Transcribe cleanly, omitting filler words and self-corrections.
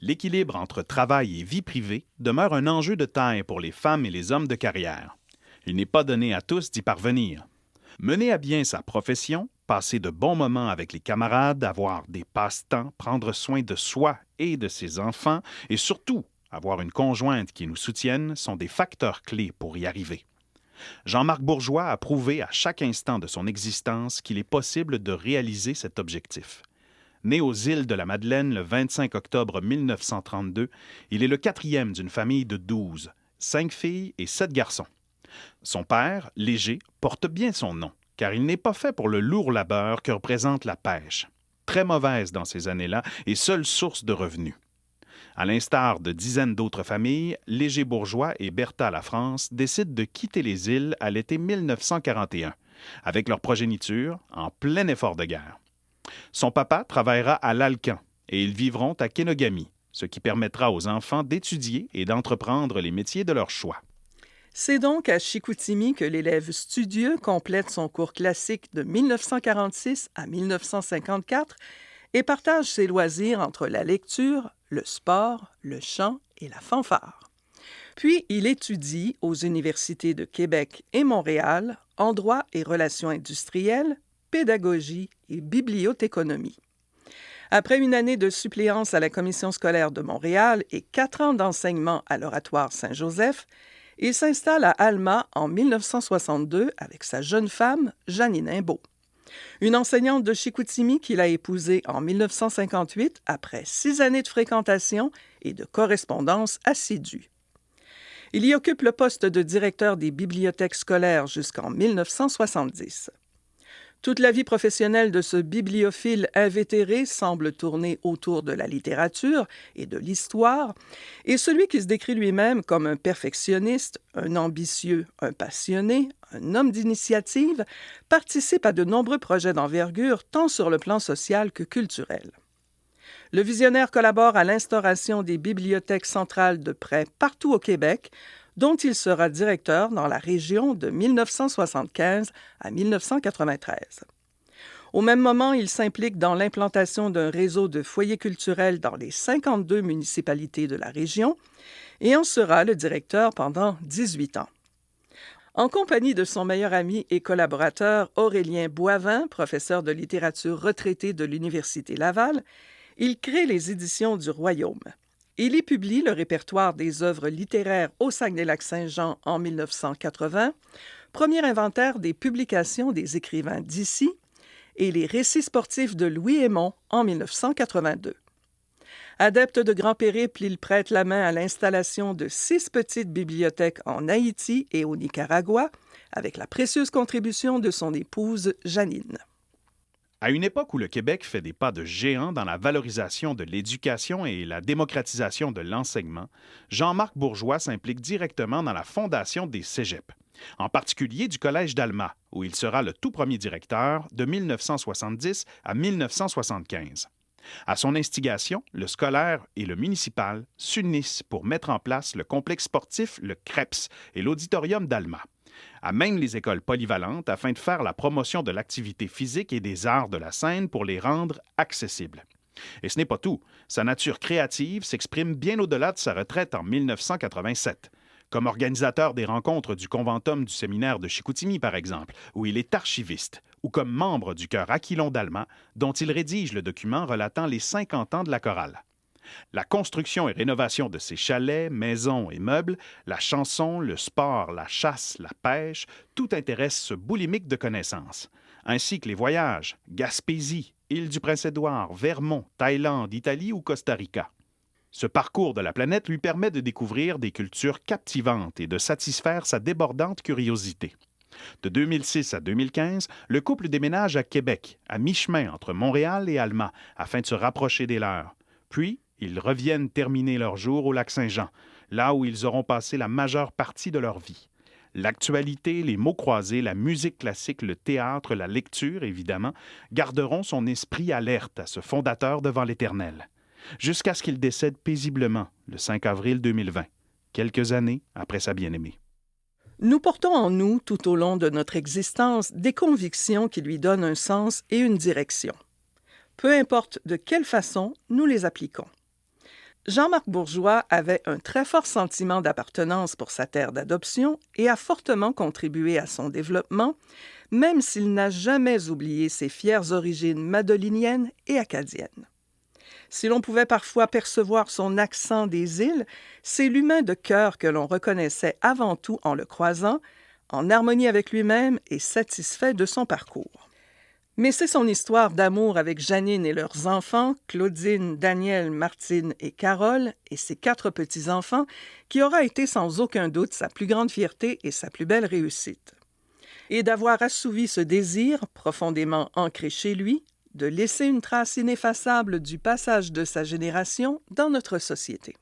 L'équilibre entre travail et vie privée demeure un enjeu de taille pour les femmes et les hommes de carrière. Il n'est pas donné à tous d'y parvenir. Mener à bien sa profession, passer de bons moments avec les camarades, avoir des passe-temps, prendre soin de soi et de ses enfants, et surtout avoir une conjointe qui nous soutienne sont des facteurs clés pour y arriver. Jean-Marc Bourgeois a prouvé à chaque instant de son existence qu'il est possible de réaliser cet objectif. Né aux îles de la Madeleine le 25 octobre 1932, il est le quatrième d'une famille de 12, 5 filles et 7 garçons. Son père, Léger, porte bien son nom, car il n'est pas fait pour le lourd labeur que représente la pêche, très mauvaise dans ces années-là et seule source de revenus. À l'instar de dizaines d'autres familles, Léger Bourgeois et Bertha Lafrance décident de quitter les îles à l'été 1941, avec leur progéniture en plein effort de guerre. Son papa travaillera à l'Alcan et ils vivront à Kenogami, ce qui permettra aux enfants d'étudier et d'entreprendre les métiers de leur choix. C'est donc à Chicoutimi que l'élève studieux complète son cours classique de 1946 à 1954 et partage ses loisirs entre la lecture, le sport, le chant et la fanfare. Puis, il étudie aux universités de Québec et Montréal en droit et relations industrielles, pédagogie et bibliothéconomie. Après une année de suppléance à la Commission scolaire de Montréal et 4 ans d'enseignement à l'Oratoire Saint-Joseph, il s'installe à Alma en 1962 avec sa jeune femme, Janine Imbeau. Une enseignante de Chicoutimi qu'il a épousée en 1958 après 6 années de fréquentation et de correspondance assidue. Il y occupe le poste de directeur des bibliothèques scolaires jusqu'en 1970. Toute la vie professionnelle de ce bibliophile invétéré semble tourner autour de la littérature et de l'histoire, et celui qui se décrit lui-même comme un perfectionniste, un ambitieux, un passionné, un homme d'initiative, participe à de nombreux projets d'envergure tant sur le plan social que culturel. Le visionnaire collabore à l'instauration des bibliothèques centrales de près partout au Québec, dont il sera directeur dans la région de 1975 à 1993. Au même moment, il s'implique dans l'implantation d'un réseau de foyers culturels dans les 52 municipalités de la région et en sera le directeur pendant 18 ans. En compagnie de son meilleur ami et collaborateur Aurélien Boivin, professeur de littérature retraité de l'Université Laval, il crée les Éditions du Royaume. Il y publie le répertoire des œuvres littéraires au Saguenay-Lac-Saint-Jean en 1980, premier inventaire des publications des écrivains d'ici, et les récits sportifs de Louis Hémon en 1982. Adepte de grands périples, il prête la main à l'installation de 6 petites bibliothèques en Haïti et au Nicaragua, avec la précieuse contribution de son épouse Janine. À une époque où le Québec fait des pas de géant dans la valorisation de l'éducation et la démocratisation de l'enseignement, Jean-Marc Bourgeois s'implique directement dans la fondation des cégeps, en particulier du Collège d'Alma, où il sera le tout premier directeur de 1970 à 1975. À son instigation, le scolaire et le municipal s'unissent pour mettre en place le complexe sportif Le Creps et l'auditorium d'Alma, à même les écoles polyvalentes afin de faire la promotion de l'activité physique et des arts de la scène pour les rendre accessibles. Et ce n'est pas tout. Sa nature créative s'exprime bien au-delà de sa retraite en 1987. Comme organisateur des rencontres du Conventum du séminaire de Chicoutimi, par exemple, où il est archiviste, ou comme membre du chœur Aquilon d'Alma, dont il rédige le document relatant les 50 ans de la chorale. La construction et rénovation de ses chalets, maisons et meubles, la chanson, le sport, la chasse, la pêche, tout intéresse ce boulimique de connaissances, ainsi que les voyages, Gaspésie, île du Prince-Édouard, Vermont, Thaïlande, Italie ou Costa Rica. Ce parcours de la planète lui permet de découvrir des cultures captivantes et de satisfaire sa débordante curiosité. De 2006 à 2015, le couple déménage à Québec, à mi-chemin entre Montréal et Alma, afin de se rapprocher des leurs. Puis, ils reviennent terminer leur jour au Lac-Saint-Jean, là où ils auront passé la majeure partie de leur vie. L'actualité, les mots croisés, la musique classique, le théâtre, la lecture, évidemment, garderont son esprit alerte à ce fondateur devant l'Éternel, jusqu'à ce qu'il décède paisiblement le 5 avril 2020, quelques années après sa bien-aimée. Nous portons en nous, tout au long de notre existence, des convictions qui lui donnent un sens et une direction. Peu importe de quelle façon nous les appliquons. Jean-Marc Bourgeois avait un très fort sentiment d'appartenance pour sa terre d'adoption et a fortement contribué à son développement, même s'il n'a jamais oublié ses fières origines madoliniennes et acadiennes. Si l'on pouvait parfois percevoir son accent des îles, c'est l'humain de cœur que l'on reconnaissait avant tout en le croisant, en harmonie avec lui-même et satisfait de son parcours. Mais c'est son histoire d'amour avec Janine et leurs enfants, Claudine, Daniel, Martine et Carole, et ses 4 petits-enfants, qui aura été sans aucun doute sa plus grande fierté et sa plus belle réussite. Et d'avoir assouvi ce désir, profondément ancré chez lui, de laisser une trace ineffaçable du passage de sa génération dans notre société.